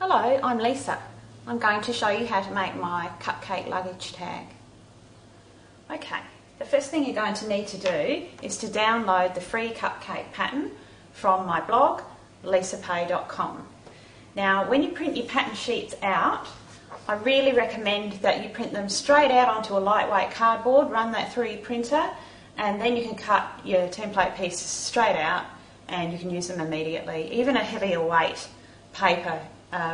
Hello, I'm Lisa. I'm going to show you how to make my cupcake luggage tag. Okay, the first thing you're going to need to do is to download the free cupcake pattern from my blog, lisapay.com. Now, when you print your pattern sheets out, I really recommend that you print them straight out onto a lightweight cardboard, run that through your printer, and then you can cut your template pieces straight out and you can use them immediately. Even a heavier weight paper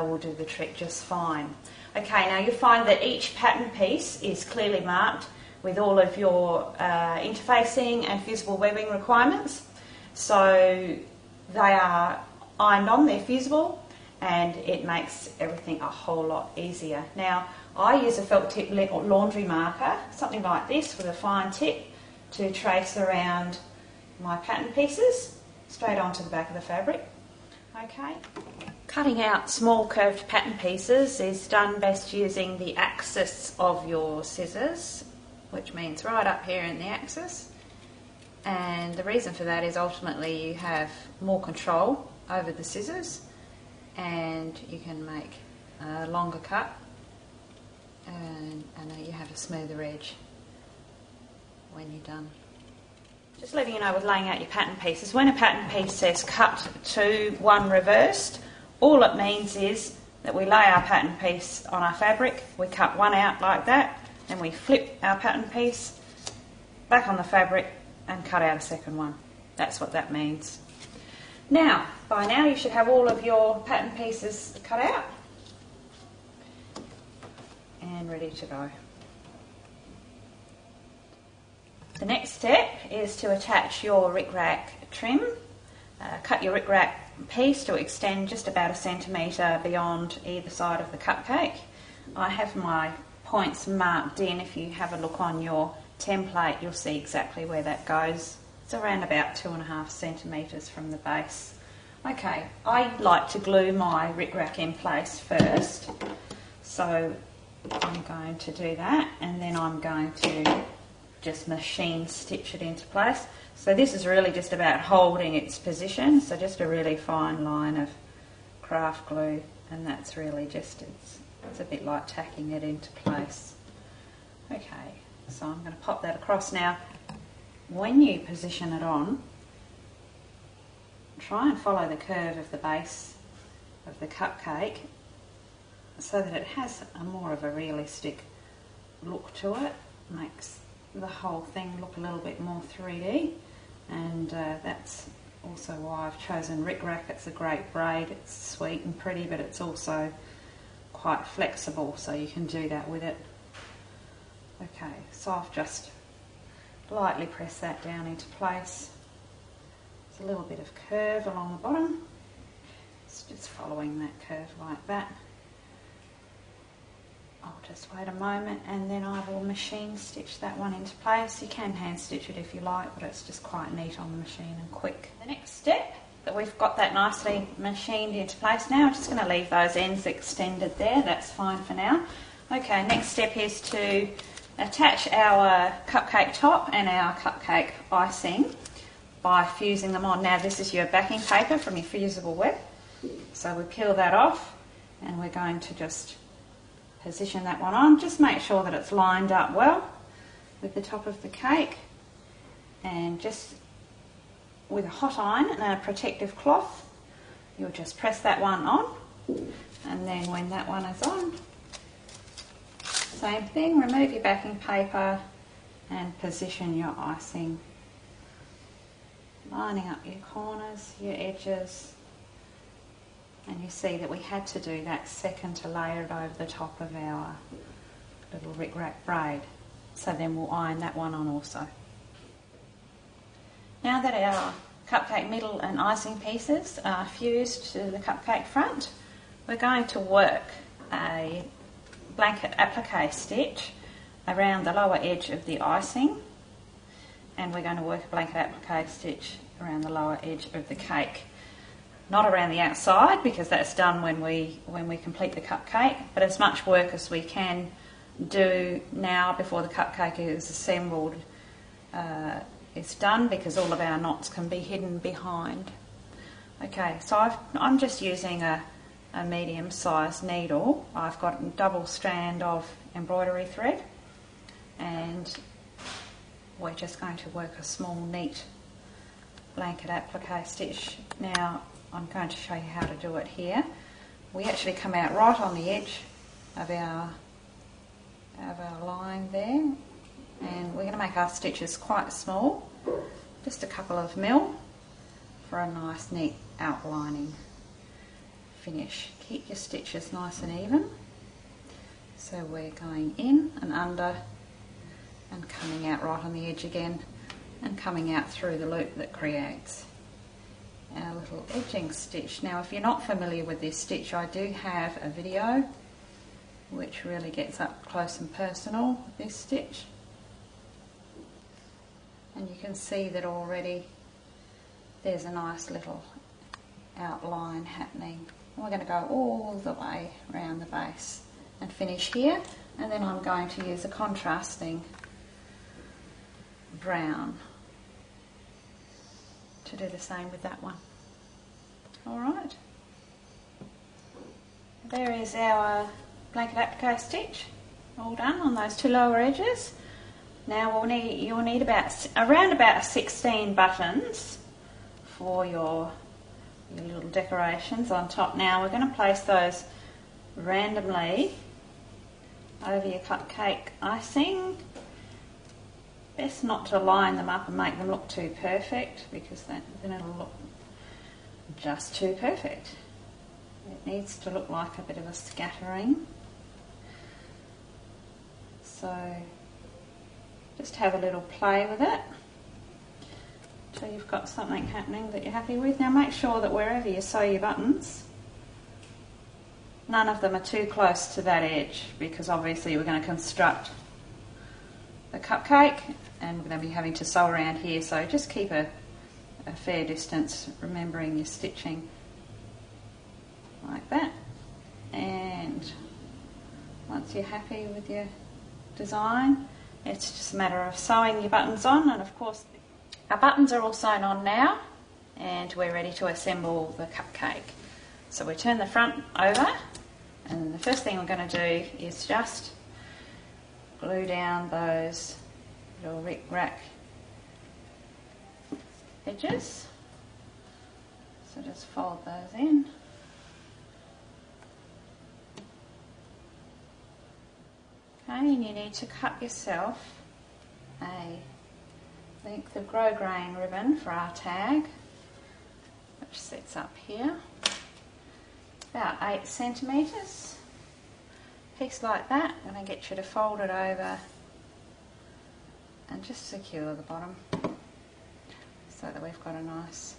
will do the trick just fine. Okay, now you'll find that each pattern piece is clearly marked with all of your interfacing and fusible webbing requirements. So they are ironed on, they're fusible, and it makes everything a whole lot easier. Now, I use a felt tip laundry marker, something like this with a fine tip, to trace around my pattern pieces straight onto the back of the fabric. Okay. Cutting out small curved pattern pieces is done best using the axis of your scissors, which means right up here in the axis. And the reason for that is ultimately you have more control over the scissors and you can make a longer cut and you have a smoother edge when you're done. Just letting you know with laying out your pattern pieces, when a pattern piece says cut to 1 reversed, all it means is that we lay our pattern piece on our fabric, we cut one out like that, then we flip our pattern piece back on the fabric and cut out a second one. That's what that means. Now, by now you should have all of your pattern pieces cut out and ready to go. The next step is to attach your rickrack trim. Cut your rickrack piece to extend just about 1 centimetre beyond either side of the cupcake. I have my points marked in. If you have a look on your template, you'll see exactly where that goes. It's around about 2.5 centimetres from the base. Okay, I like to glue my rickrack in place first, so I'm going to do that, and then I'm going to just machine stitch it into place. So this is really just about holding its position, so just a really fine line of craft glue, and that's really just, it's a bit like tacking it into place. Okay, so I'm going to pop that across. Now, when you position it on, try and follow the curve of the base of the cupcake so that it has a more of a realistic look to it. Makes the whole thing look a little bit more 3D, and that's also why I've chosen rickrack. It's a great braid, it's sweet and pretty, but it's also quite flexible, so you can do that with it. Okay, so I've just lightly pressed that down into place. There's a little bit of curve along the bottom. It's just following that curve like that. I'll just wait a moment and then I will machine stitch that one into place. You can hand stitch it if you like, but it's just quite neat on the machine and quick. The next step, that we've got that nicely machined into place now, I'm just going to leave those ends extended there, that's fine for now. Okay, next step is to attach our cupcake top and our cupcake icing by fusing them on. Now this is your backing paper from your fusible web, so we peel that off and we're going to just position that one on. Just make sure that it's lined up well with the top of the cake, and just with a hot iron and a protective cloth you'll just press that one on, and then when that one is on, same thing, remove your backing paper and position your icing, lining up your corners, your edges. And you see that we had to do that second to layer it over the top of our little rickrack braid. So then we'll iron that one on also. Now that our cupcake middle and icing pieces are fused to the cupcake front, we're going to work a blanket applique stitch around the lower edge of the icing, and we're going to work a blanket applique stitch around the lower edge of the cake. Not around the outside, because that's done when we complete the cupcake, but as much work as we can do now before the cupcake is assembled is done, because all of our knots can be hidden behind. Okay, so I'm just using a a medium-sized needle. I've got a double strand of embroidery thread, and we're just going to work a small neat blanket applique stitch. Now I'm going to show you how to do it here. We actually come out right on the edge of our line there, and we're going to make our stitches quite small, just a couple of mil, for a nice neat outlining finish. Keep your stitches nice and even. So we're going in and under and coming out right on the edge again and coming out through the loop that creates our little edging stitch. Now if you're not familiar with this stitch, I do have a video which really gets up close and personal with this stitch, and you can see that already there's a nice little outline happening. We're going to go all the way around the base and finish here, and then I'm going to use a contrasting brown to do the same with that one. Alright, there is our blanket applique stitch all done on those two lower edges. Now you'll need around about 16 buttons for your little decorations on top. Now we're going to place those randomly over your cupcake icing. Best not to line them up and make them look too perfect, because then it'll look just too perfect. It needs to look like a bit of a scattering. So just have a little play with it until you've got something happening that you're happy with. Now make sure that wherever you sew your buttons, none of them are too close to that edge, because obviously we're going to construct the cupcake and we're going to be having to sew around here, so just keep a fair distance, remembering your stitching like that. And once you're happy with your design, it's just a matter of sewing your buttons on. And of course our buttons are all sewn on now, and we're ready to assemble the cupcake. So we turn the front over, and the first thing we're going to do is just glue down those little rick-rack edges. So just fold those in. Okay, and you need to cut yourself a length of grosgrain ribbon for our tag, which sits up here, about 8 centimetres. Piece like that. I'm going to get you to fold it over and just secure the bottom so that we've got a nice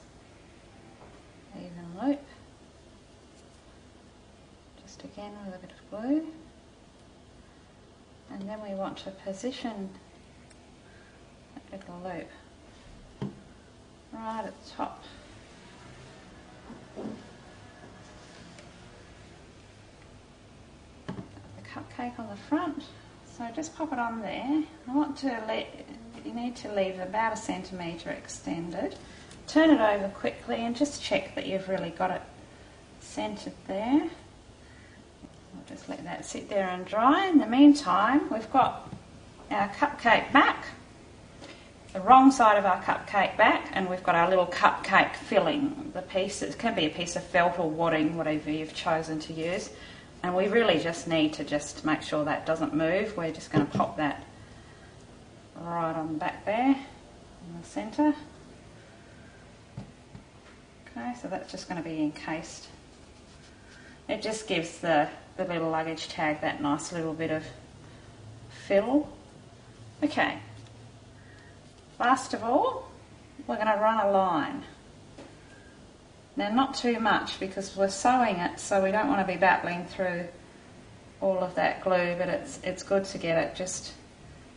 even loop. Just again with a bit of glue. And then we want to position that little loop right at the top. Cupcake on the front, so just pop it on there. You need to leave about 1 centimetre extended. Turn it over quickly and just check that you've really got it centred there. We'll just let that sit there and dry. In the meantime, we've got our cupcake back, the wrong side of our cupcake back, and we've got our little cupcake filling. The piece, it can be a piece of felt or wadding, whatever you've chosen to use. And we really just need to just make sure that doesn't move. We're just going to pop that right on the back there in the centre. Okay, so that's just going to be encased. It just gives the little luggage tag that nice little bit of fill. Okay, last of all, we're going to run a line. Now not too much, because we're sewing it, so we don't want to be battling through all of that glue, but it's good to get it just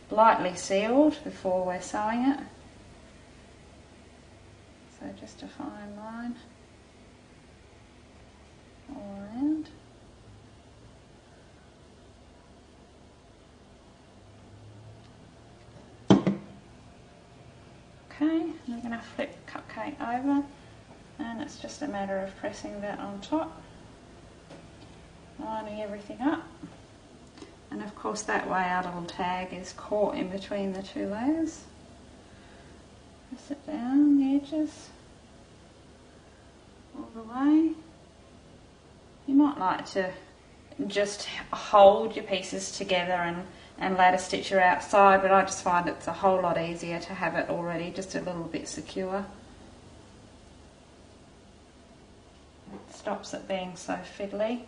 lightly sealed before we're sewing it. So just a fine line all around. Okay, we're going to flip the cupcake over, and it's just a matter of pressing that on top. lining everything up. And of course that way our little tag is caught in between the two layers. Press it down the edges all the way. You might like to just hold your pieces together and ladder stitch your outside, but I just find it's a whole lot easier to have it already just a little bit secure. It stops it being so fiddly.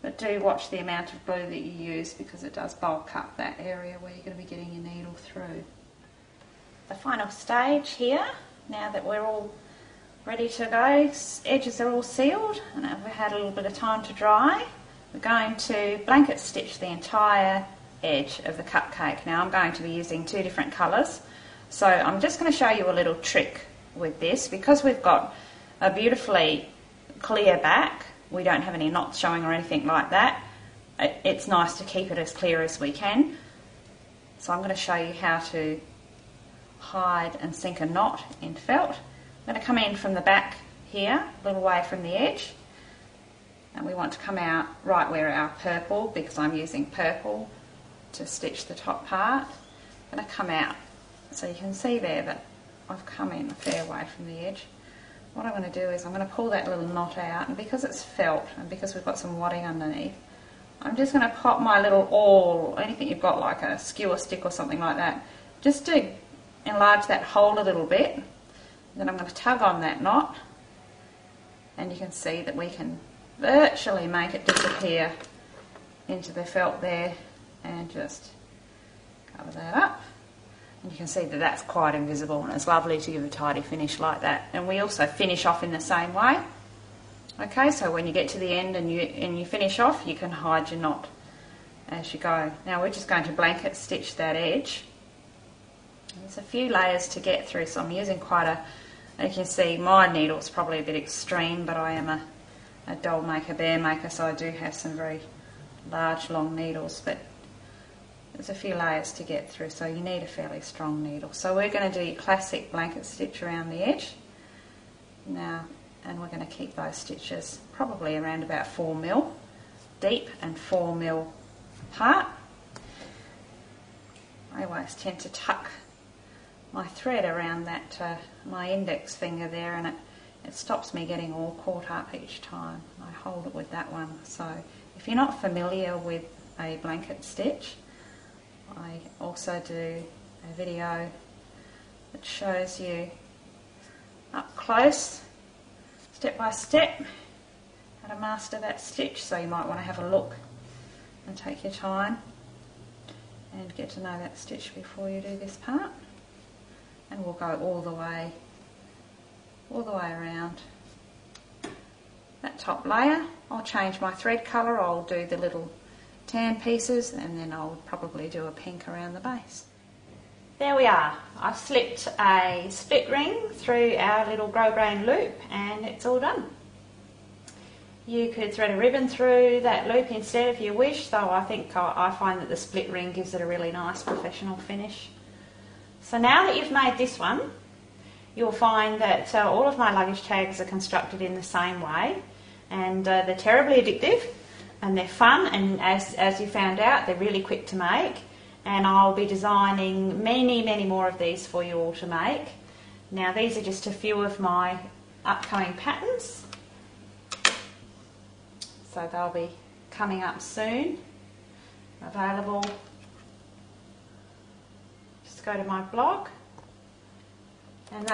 But do watch the amount of glue that you use, because it does bulk up that area where you're going to be getting your needle through. The final stage here, now that we're all ready to go, edges are all sealed and we've had a little bit of time to dry, we're going to blanket stitch the entire edge of the cupcake. Now I'm going to be using two different colours, so I'm just going to show you a little trick with this. Because we've got a beautifully clear back, we don't have any knots showing or anything like that, it's nice to keep it as clear as we can. So I'm going to show you how to hide and sink a knot in felt. I'm going to come in from the back here, a little way from the edge, and we want to come out right where our purple, because I'm using purple to stitch the top part. I'm going to come out, so you can see there that I've come in a fair way from the edge. What I'm going to do is I'm going to pull that little knot out, and because it's felt and because we've got some wadding underneath, I'm just going to pop my little awl, anything you've got like a skewer stick or something like that, just to enlarge that hole a little bit. Then I'm going to tug on that knot, and you can see that we can virtually make it disappear into the felt there, and just cover that up. And you can see that that's quite invisible, and it's lovely to give a tidy finish like that. And we also finish off in the same way. Okay, so when you get to the end and you finish off, you can hide your knot as you go. Now we're just going to blanket stitch that edge. There's a few layers to get through, so I'm using quite a, you can see my needle's probably a bit extreme, but I am a doll maker, bear maker, so I do have some very large long needles, but there's a few layers to get through, so you need a fairly strong needle. So we're going to do your classic blanket stitch around the edge now, and we're going to keep those stitches probably around about 4 mil deep and 4 mil apart. I always tend to tuck my thread around that my index finger there, and it stops me getting all caught up each time. I hold it with that one. So if you're not familiar with a blanket stitch, I also do a video that shows you up close, step by step, how to master that stitch, so you might want to have a look and take your time and get to know that stitch before you do this part. And we'll go all the way around that top layer. I'll change my thread colour, I'll do the little tan pieces, and then I'll probably do a pink around the base. There we are. I've slipped a split ring through our little grosgrain loop, and it's all done. You could thread a ribbon through that loop instead if you wish, though I find that the split ring gives it a really nice professional finish. So now that you've made this one, you'll find that all of my luggage tags are constructed in the same way, and they're terribly addictive and they're fun, and as you found out, they're really quick to make, and I'll be designing many more of these for you all to make. Now these are just a few of my upcoming patterns, so they'll be coming up soon, available. Just go to my blog, and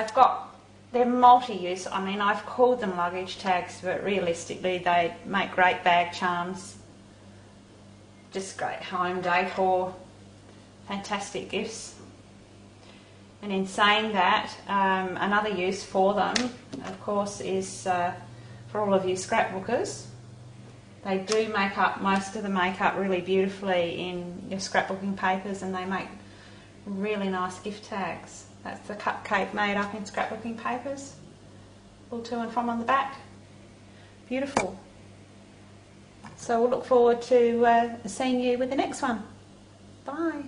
they're multi-use. I mean, I've called them luggage tags, but realistically they make great bag charms, just great home decor, fantastic gifts. And in saying that, another use for them, of course, is for all of you scrapbookers. They do make up most of the makeup really beautifully in your scrapbooking papers, and they make really nice gift tags. That's the cupcake made up in scrapbooking papers. Pull to and from on the back. Beautiful. So we'll look forward to seeing you with the next one. Bye.